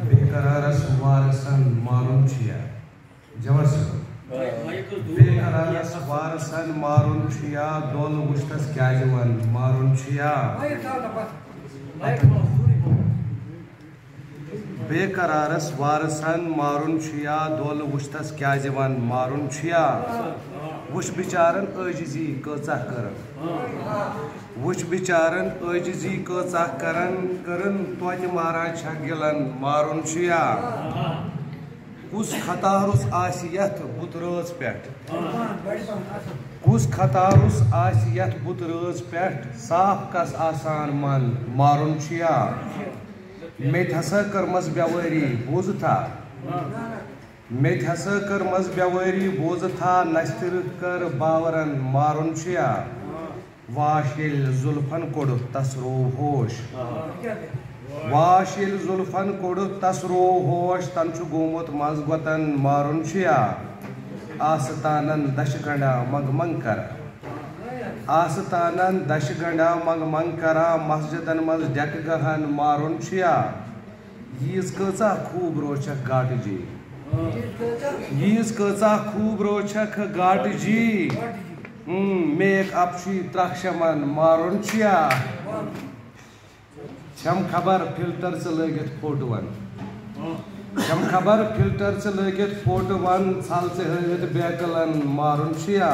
बेकरारस वारसन मारुन छिया जवस बेकरारस वारसन मारुन छिया दोल गुश्तस क्याजवन मारुन छिया बेकरारस वारसन मारुन छिया दोल गुश्तस क्याजवन मारुन छिया वुश बिचारन अजिजी कचा करन वुश बिचारन अजिजी कचा करन करन तोज मारा छ गिलन मारुन छिया कुस खतारुस आसियत बुतरज पेट कुस खतारुस आसियत बुतरज पेट साफ कस आसान मन मारुन छिया मेथ हसा करमस बेवारी बोझ था मेथ हसा करमस बेवारी बोझ था नस्तिर कर बावरन मारुन छिया वाशिल जुल्फन कोड़ तसरो होश वाशिल जुल्फन कोड़ तसरो होश तंचु गोमुत मजगतन मारुन छिया आस्तानन दशगंडा मंगमंकर आस्तानन दशगंडा मंगमंकरा मस्जिदन मज डेक गहन मारुन छिया यीज कचा खूब रोचक गाट जी यीज कचा खूब रोचक गाट जी मेक अपशी त्रक्षमन मारुन छिया छम खबर फिल्टर से लगित फोटोवन छम खबर फिल्टर से लगित फोटोवन साल से हवित बेकलन मारुन छिया।